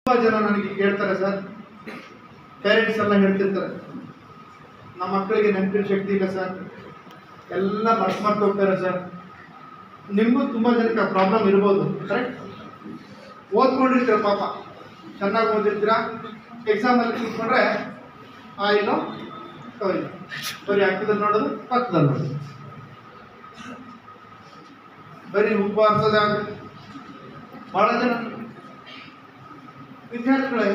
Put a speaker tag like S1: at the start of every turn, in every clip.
S1: ತುಂಬ ಜನ ನನಗೆ ಕೇಳ್ತಾರೆ ಸರ್, ಪೇರೆಂಟ್ಸ್ ಎಲ್ಲ ಹೇಳ್ತಿರ್ತಾರೆ ನಮ್ಮ ಮಕ್ಕಳಿಗೆ ನೆನಪಿನ ಶಕ್ತಿ ಇಲ್ಲ ಸರ್, ಎಲ್ಲ ಮರ್ತು ಹೋಗ್ತಾರೆ ಸರ್. ನಿಮಗೂ ತುಂಬ ಜನಕ್ಕೆ ಪ್ರಾಬ್ಲಮ್ ಇರ್ಬೋದು, ಕರೆಕ್ಟ್? ಓದ್ಕೊಂಡಿರ್ತೀರ, ಪಾಪ ಚೆನ್ನಾಗಿ ಓದಿರ್ತೀರ, ಎಕ್ಸಾಮಲ್ಲಿ ಕೂತ್ಕೊಂಡ್ರೆ ಇಲ್ಲೋ ಇಲ್ಲ, ಬರೀ ಹಾಕಿದಲ್ಲಿ ನೋಡೋದು, ಪಕ್ಕದಲ್ಲಿ ನೋಡೋದು, ಬರೀ ಉಪ್ಪು ಹಾಕ್ಸೋದೇ ಆಗುತ್ತೆ. ಭಾಳ ಜನ ವಿದ್ಯಾರ್ಥಿಗಳೇ,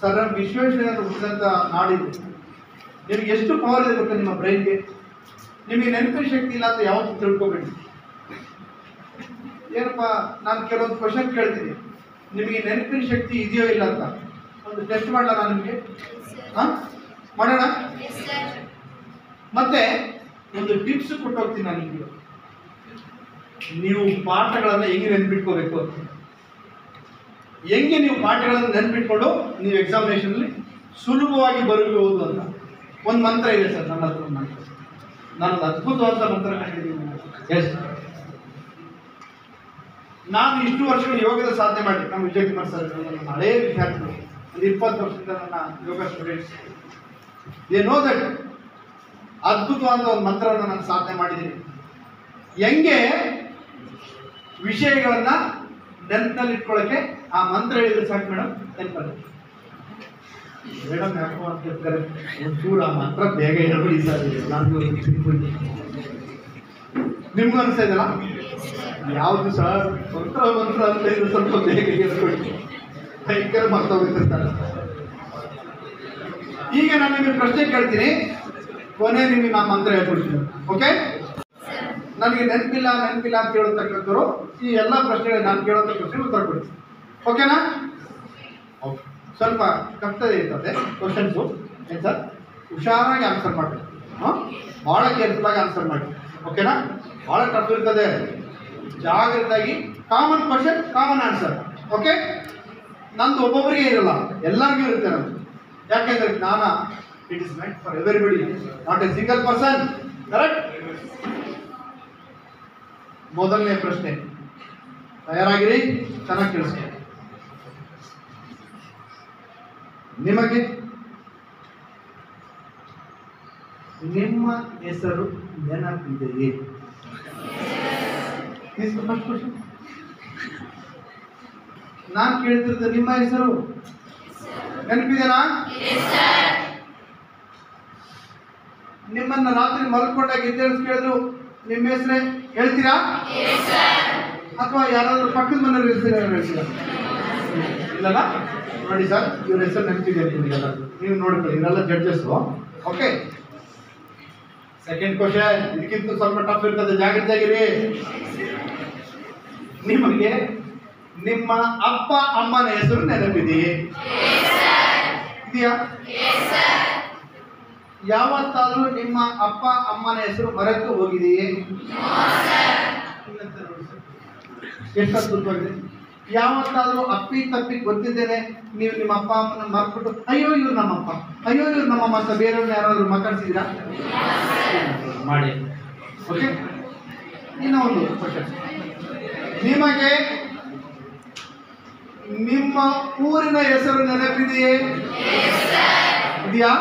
S1: ಸರ್ ವಿಶ್ವೇಶ್ವರಯ್ಯನವರು ಹುಟ್ಟಿದಂಥ ನಾಡಿದು. ನಿಮಗೆ ಎಷ್ಟು ಪವರ್ ಇದೆ ಗೊತ್ತಾ ನಿಮ್ಮ ಬ್ರೈನ್ಗೆ? ನಿಮಗೆ ನೆನಪಿನ ಶಕ್ತಿ ಇಲ್ಲ ಅಂತ ಯಾವತ್ತೂ ತಿಳ್ಕೊಬೇಡಿ. ಏನಪ್ಪ, ನಾನು ಕೆಲವೊಂದು ಕ್ವಶನ್ ಕೇಳ್ತೀನಿ, ನಿಮಗೆ ನೆನಪಿನ ಶಕ್ತಿ ಇದೆಯೋ ಇಲ್ಲ ಅಂತ ಒಂದು ಟೆಸ್ಟ್ ಮಾಡಲ್ಲ ನಾನು ನಿಮಗೆ? ಹಾಂ, ಮಾಡೋಣ. ಮತ್ತೆ ಒಂದು ಟಿಪ್ಸ್ ಕೊಟ್ಟು ಹೋಗ್ತೀನಿ ನಾನು ನಿಮಗೆ. ನೀವು ಪಾಠಗಳನ್ನು ಹೆಂಗೆ ನೆನ್ಪಿಟ್ಕೋಬೇಕು ಅಂತ, ಹೆಂಗೆ ನೀವು ಪಾಠಗಳನ್ನು ನೆನ್ಪಿಟ್ಕೊಂಡು ನೀವು ಎಕ್ಸಾಮಿನೇಷನಲ್ಲಿ ಸುಲಭವಾಗಿ ಬರಬಹುದು ಅಂತ ಒಂದು ಮಂತ್ರ ಇದೆ ಸರ್ ನನ್ನ ಹತ್ರ. ನಾನೊಂದು ಅದ್ಭುತವಾದ ಮಂತ್ರ ಕಂಡಿದ್ದೀನಿ. ಎಸ್, ನಾನು ಇಷ್ಟು ವರ್ಷಗಳು ಯೋಗದ ಸಾಧನೆ ಮಾಡಿ, ನಮ್ಮ ವಿಜಯ್ ಕುಮಾರ್ ಸರ್ ನನ್ನ ಹಳೇ ವಿದ್ಯಾರ್ಥಿಗಳು, ಒಂದು 20 ವರ್ಷದಿಂದ ನನ್ನ ಯೋಗ ಸ್ಟೂಡೆಂಟ್ಸ್, ದೇ ನೋ ದಟ್ ಅದ್ಭುತವಾದ ಒಂದು ಮಂತ್ರವನ್ನು ನಾನು ಸಾಧನೆ ಮಾಡಿದ್ದೀನಿ. ಹೆಂಗೆ ವಿಷಯಗಳನ್ನ ನೆನಪಿನಲ್ಲಿ ಇಟ್ಕೊಳ್ಳೋಕ್ಕೆ ಆ ಮಂತ್ರ ಹೇಳಿದ್ರೆ ಸಾಕು ಮೇಡಮ್, ನೆನಪಲ್ಲಿ. ಮೇಡಮ್ ಯಾಕೋ ಅಂತ ಹೇಳ್ತಾರೆ, ಒಂಚೂರು ಆ ಮಂತ್ರ ಬೇಗ ಹೇಳ್ಬಿಡಿ ಸರ್, ನಾನು ನಿಮ್ಗೂ ಅನಿಸ್ತಾ ಇದೆಯಲ್ಲ? ಯಾವುದು ಸರ್ ಮಂತ್ರ ಅಂತ ಹೇಳಿದ್ರೆ ಸ್ವಲ್ಪ ಬೇಗ ಹೇಳ್ಕೊಡಿ, ಭಯಂಕರ ಮರ್ತೋಗ್ತಿರ್ತಾರೆ. ಈಗ ನಾನು ನಿಮಗೆ ಪ್ರಶ್ನೆ ಕೇಳ್ತೀನಿ, ಕೊನೆ ನಿಮಗೆ ನಾನು ಮಂತ್ರ ಹೇಳ್ಕೊಡ್ತೀನಿ, ಓಕೆ? ನನಗೆ ನೆನಪಿಲ್ಲ ಅಂತ ಹೇಳತಕ್ಕಂಥವ್ರು ಈ ಎಲ್ಲ ಪ್ರಶ್ನೆಗಳು ನಾನು ಕೇಳೋಂಥ ಪ್ರಶ್ನೆ ಉತ್ತರ ಕೊಡಿ, ಓಕೆನಾ? ಓಕೆ, ಸ್ವಲ್ಪ ಕಷ್ಟ ಇರ್ತದೆ ಕ್ವಶನ್ಸು, ಏನು ಸರ್? ಹುಷಾರಾಗಿ ಆನ್ಸರ್ ಮಾಡಿ, ಹಾಂ, ಭಾಳ ಕೇರ್ಫುಲ್ಲಾಗಿ ಆನ್ಸರ್ ಮಾಡಿ, ಓಕೆನಾ? ಭಾಳ ಟಫ್ ಇರ್ತದೆ, ಜಾಗ್ರತೆಯಾಗಿ. Common question, common answer, okay? ನಂದು ಒಬ್ಬೊಬ್ಬರಿಗೆ ಇರಲ್ಲ, ಎಲ್ಲರಿಗೂ ಇರುತ್ತೆ ನಮ್ಮದು. ಯಾಕೆಂದರೆ ಜ್ಞಾನ it is meant for everybody, not a single person, correct? ಮೊದಲನೇ ಪ್ರಶ್ನೆ, ತಯಾರಾಗಿರಿ, ಚೆನ್ನಾಗಿ ಕೇಳಿಸ್ಕೊಳ್ಳಿ. ನಿಮಗೆ ನಿಮ್ಮ ಹೆಸರು ನೆನಪಿದೆಯೇ? ನಾನು ಕೇಳ್ತಿರೋದು ನಿಮ್ಮ ಹೆಸರು ನೆನಪಿದೆನಾ? ನಿಮ್ಮನ್ನ ರಾತ್ರಿ ಮಲ್ಕೊಂಡಾಗ ಎದ್ದೇಳಿಸಿ ಕೇಳಿದ್ರು ನಿಮ್ಮ ಹೆಸರೇ ಹೇಳ್ತೀರಾ? ಅಥವಾ ಯಾರಾದ್ರೂ ಪಕ್ಕದ ಮನೆಯವ್ರ ಹೆಸರು ಹೇಳ್ತೀರಾ? ಇಲ್ಲಲ್ಲ, ನೋಡಿ ಸರ್, ಇವ್ರ ಹೆಸರು ನೆನಪಿದೆ ನಿಮಗೆಲ್ಲ, ನೀವು ನೋಡ್ಕೊಳ್ಳಿ, ಇವರೆಲ್ಲ ಜಡ್ಜಸ್ಸು, ಓಕೆ? ಸೆಕೆಂಡ್ ಕ್ವಶನ್ ಇದಕ್ಕಿಂತ ಸ್ವಲ್ಪ ಟಫ್ ಇರ್ತದೆ, ಜಾಗ್ರತೆಯಾಗಿರಿ. ನಿಮಗೆ ನಿಮ್ಮ ಅಪ್ಪ ಅಮ್ಮನ ಹೆಸರು ನೆನಪಿದೆಯೇ? ಇದೆಯಾ? ಯಾವತ್ತಾದ್ರೂ ನಿಮ್ಮ ಅಪ್ಪ ಅಮ್ಮನ ಹೆಸರು ಮರೆತು ಹೋಗಿದೆಯೇ? ಎಷ್ಟು ಅದ್ಭುತವಾಗಿದೆ. ಯಾವತ್ತಾದ್ರೂ ಅಪ್ಪಿ ತಪ್ಪಿ ಗೊತ್ತಿದ್ದೇನೆ ನೀವು ನಿಮ್ಮ ಅಪ್ಪ ಅಮ್ಮನ ಮರ್ಬಿಟ್ಟು ಅಯ್ಯೋ ಇವ್ರು ನಮ್ಮಪ್ಪ, ಅಯ್ಯೋ ಇವ್ರು ನಮ್ಮಮ್ಮ ಅಂತ ಬೇರೆಯವ್ರನ್ನ ಯಾರಾದ್ರೂ ಮಾತಾಡ್ಸಿದ್ದೀರಾ? ಮಾಡಿ, ಓಕೆ? ಇನ್ನೂ ಒಂದು ಕ್ವಶನ್, ನಿಮಗೆ ನಿಮ್ಮ ಊರಿನ ಹೆಸರು ನೆನಪಿದೆಯೇ? ಇದೆಯಾ?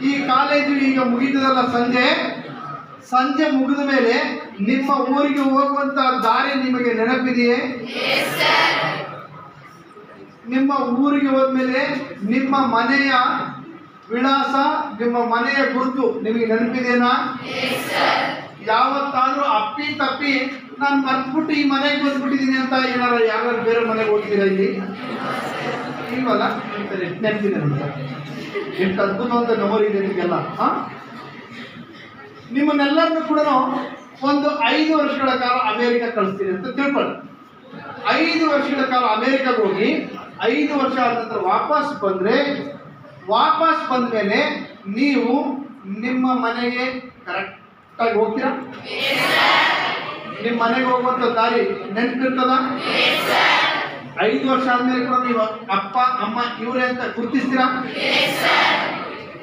S1: ಈ ಕಾಲೇಜು ಈಗ ಮುಗಿದಲ್ಲ, ಸಂಜೆ ಮುಗಿದ ಮೇಲೆ ನಿಮ್ಮ ಊರಿಗೆ ಹೋಗುವಂತ ದಾರಿ ನಿಮಗೆ ನೆನಪಿದೆಯೇ? ನಿಮ್ಮ ಊರಿಗೆ ಹೋದ್ಮೇಲೆ ನಿಮ್ಮ ಮನೆಯ ವಿಳಾಸ, ನಿಮ್ಮ ಮನೆಯ ಗುರುತು ನಿಮಗೆ ನೆನಪಿದೆನಾ? ಯಾವತ್ತಾದ್ರೂ ಅಪ್ಪಿ ತಪ್ಪಿ ನಾನು ಮರ್ತ್ಬಿಟ್ಟು ಈ ಮನೆಗೆ ಬಂದ್ಬಿಟ್ಟಿದ್ದೀನಿ ಅಂತ ಯಾರು ಬೇರೆ ಮನೆಗೆ ಹೋಗ್ತೀರಾ? ಇಲ್ಲಿ ಇಲ್ವಲ್ಲ, ಎಷ್ಟು ನೆನಪಿದೆ ನಮ್ಗೆ, ಎಷ್ಟು ಅದ್ಭುತವಾದ ಮೆಮೊರಿ ಇದೆ ನಿಮಗೆಲ್ಲ. ನಿಮ್ಮನ್ನೆಲ್ಲರನ್ನು ಕೂಡ ಒಂದು 5 ವರ್ಷಗಳ ಕಾಲ ಅಮೇರಿಕಾ ಕಳಿಸ್ತೀನಿ ಅಂತ ತಿಳ್ಕೊಳ್ಳಿ. 5 ವರ್ಷಗಳ ಕಾಲ ಅಮೇರಿಕಾಗೆ ಹೋಗಿ 5 ವರ್ಷ ಆದ ನಂತರ ವಾಪಸ್ ಬಂದ ಮೇಲೆ ನೀವು ನಿಮ್ಮ ಮನೆಗೆ ಕರೆಕ್ಟಾಗಿ ಹೋಗ್ತೀರಾ? ನಿಮ್ಮ ಮನೆಗೆ ಹೋಗುವಂಥ ದಾರಿ ನೆನಪಿರ್ತದ? 5 ವರ್ಷ ಆದ್ಮೇಲೆ ಕೂಡ ನೀವು ಅಪ್ಪ ಅಮ್ಮ ಇವರೇ ಅಂತ ಗುರುತಿಸ್ತೀರಾ?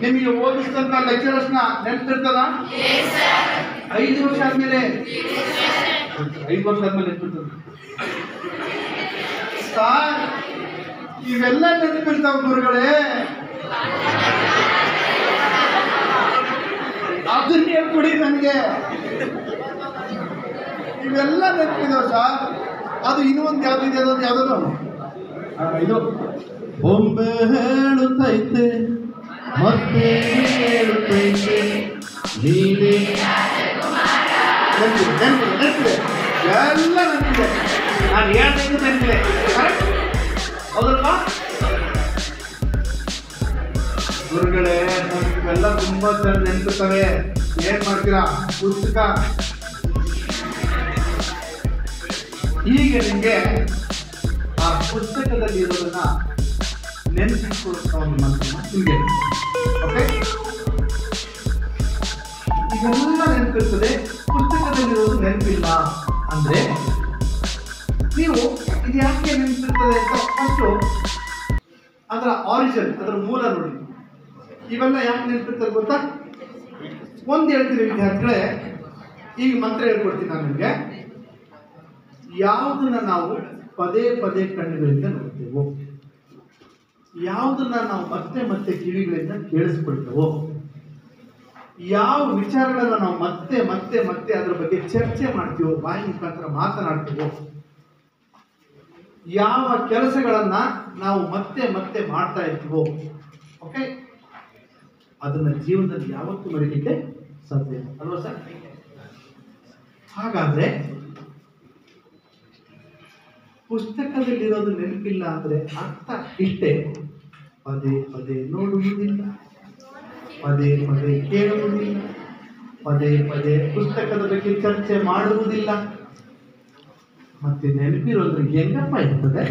S1: ನಿಮಗೆ ಓದಿಸಿದಂಥ ಲೆಕ್ಚರರ್ಸ್ನ ನೆನಪಿರ್ತದ? 5 ವರ್ಷ ಆದ್ಮೇಲೆ 5 ವರ್ಷ ಆದ್ಮೇಲೆ ನೆನಪಿರ್ತದೆ. ಸಾರ್ ಇವೆಲ್ಲ ನೆನಪಿರ್ತಾವ ಗುರುಗಳೇ, ಅದನ್ನ ಹೇಳ್ಕೊಡಿ ನನಗೆ. ಇವೆಲ್ಲ ನೆನಪಿದಾವ ಸರ್. ಅದು ಇನ್ನೊಂದು ಯಾವ್ದು ಇದೆ, ಅದೊಂದು ಯಾವ್ದು ಇದು ಬೊಂಬೆ ಹೇಳುತ್ತೈತೆ ಮತ್ತೆ ಹೇಳುತ್ತೈತೆ ನೀವೇ. ನೆನಪಿದೆ ನೆನಪಿದೆ ಎಲ್ಲ ನೆನಪಿದೆ. ನಾನು ಹೇಳ್ತೈತೆ ನೆನಪಿದೆ. ಕರೆಕ್ಟ್ ಹೌದಲ್ವಾ ಗುರುಗಳೇ? ಇವೆಲ್ಲ ತುಂಬಾ ಚೆನ್ನಾಗಿ ನೆನಪಿರ್ತವೆ. ಏನ್ ಮಾಡ್ತೀರಾ? ಪುಸ್ತಕ ಹೀಗೆ ನಿಮಗೆ ಆ ಪುಸ್ತಕದಲ್ಲಿ ಇರೋದನ್ನ ನೆನಪಿಸ್ಕೊಳ್ಳುತ್ತಾ ಒಂದು ಮಾತನ್ನ ನಿಮಗೆ. ಓಕೆ, ಇದೆಲ್ಲ ನೆನಪಿರ್ತದೆ, ಪುಸ್ತಕದಲ್ಲಿರೋದು ನೆನಪಿಲ್ಲ ಅಂದ್ರೆ ನೀವು ಇದು ಯಾಕೆ ನೆನಪಿರ್ತದೆ ಅಂತ ಫಸ್ಟು ಅದರ ಆರಿಜಿನ್, ಅದರ ಮೂಲ ನೋಡಿ. ಇವೆಲ್ಲ ಯಾಕೆ ನೆನಪಿರ್ತದೆ ಗೊತ್ತಾ? ಒಂದು ಹೇಳ್ತೀನಿ ವಿದ್ಯಾರ್ಥಿಗಳೇ, ಈಗ ಮಂತ್ರ ಹೇಳ್ಕೊಡ್ತೀನಿ ನಾನು ನಿಮಗೆ. ಯಾವುದನ್ನ ನಾವು ಪದೇ ಪದೇ ಕಣ್ಣುಗಳಿಂದ ನೋಡ್ತೇವೋ, ಯಾವುದನ್ನ ನಾವು ಮತ್ತೆ ಮತ್ತೆ ಕಿವಿಗಳಿಂದ ಕೇಳಿಸ್ಕೊಳ್ತೇವೋ, ಯಾವ ವಿಚಾರಗಳನ್ನ ನಾವು ಮತ್ತೆ ಮತ್ತೆ ಮತ್ತೆ ಅದರ ಬಗ್ಗೆ ಚರ್ಚೆ ಮಾಡ್ತೀವೋ, ಬಾಯಿ ಮುಖಾಂತರ ಮಾತನಾಡ್ತೀವೋ, ಯಾವ ಕೆಲಸಗಳನ್ನ ನಾವು ಮತ್ತೆ ಮತ್ತೆ ಮಾಡ್ತಾ ಇರ್ತೀವೋ, ಓಕೆ, ಅದನ್ನ ಜೀವನದಲ್ಲಿ ಯಾವತ್ತೂ ಮರೀಲಿಕ್ಕೆ ಸಾಧ್ಯ ಅಲ್ವಾ ಸರ್? ಹಾಗಾದ್ರೆ ಪುಸ್ತಕದಲ್ಲಿರೋದು ನೆನಪಿಲ್ಲ ಅಂದ್ರೆ ಅರ್ಥ ಇಷ್ಟೇ: ಪದೇ ಪದೇ ನೋಡುವುದಿಲ್ಲ, ಪದೇ ಪದೇ ಕೇಳುವುದಿಲ್ಲ, ಪದೇ ಪದೇ ಪುಸ್ತಕದ ಬಗ್ಗೆ ಚರ್ಚೆ ಮಾಡುವುದಿಲ್ಲ. ಮತ್ತೆ ನೆನಪಿರೋದ್ರೆ ಹೆಂಗಪ್ಪ ಇರ್ತದೆ?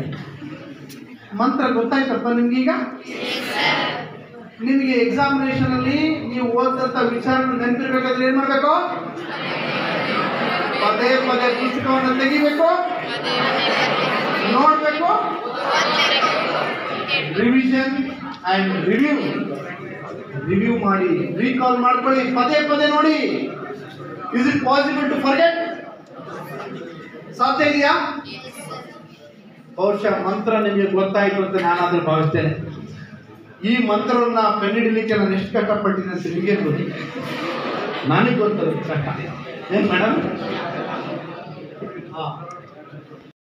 S1: ಮಂತ್ರ ಗೊತ್ತಾಯ್ತಪ್ಪ ನಿಮ್ಗೀಗ? ನಿಮಗೆ ಎಕ್ಸಾಮಿನೇಷನ್ ಅಲ್ಲಿ ನೀವು ಓದಂತ ವಿಚಾರಗಳು ನೆನಪಿರ್ಬೇಕಾದ್ರೆ ಏನ್ ಮಾಡ್ಬೇಕು? ಪದೇ ಪದೇ ಪುಸ್ತಕವನ್ನು ತೆಗಿಬೇಕು, ನೋಡ್ಬೇಕು, ರಿವಿಷನ್ ಅಂಡ್ ರಿವ್ಯೂ ಮಾಡಿ, ರೀಕಾಲ್ ಮಾಡ್ಕೊಳ್ಳಿ, ಪದೇ ಪದೇ ನೋಡಿ. Is it possible to forget? ಸಾಧ್ಯ ಇದೆಯಾ? ಬಹುಶಃ ಮಂತ್ರ ನಿಮಗೆ ಗೊತ್ತಾಯ್ತು ಅಂತ ನಾನಾದ್ರೂ ಭಾವಿಸ್ತೇನೆ. ಈ ಮಂತ್ರವನ್ನ ಕಂಡುಹಿಡಲಿಕ್ಕೆ ನಾನು ಎಷ್ಟು ಕಷ್ಟಪಟ್ಟಿದ್ದೆ ಅಂತ ನಿಮಗೆ ಗೊತ್ತು, ನನಗೆ ಗೊತ್ತದ ಕಷ್ಟ. ಏನ್ ಮೇಡಮ್?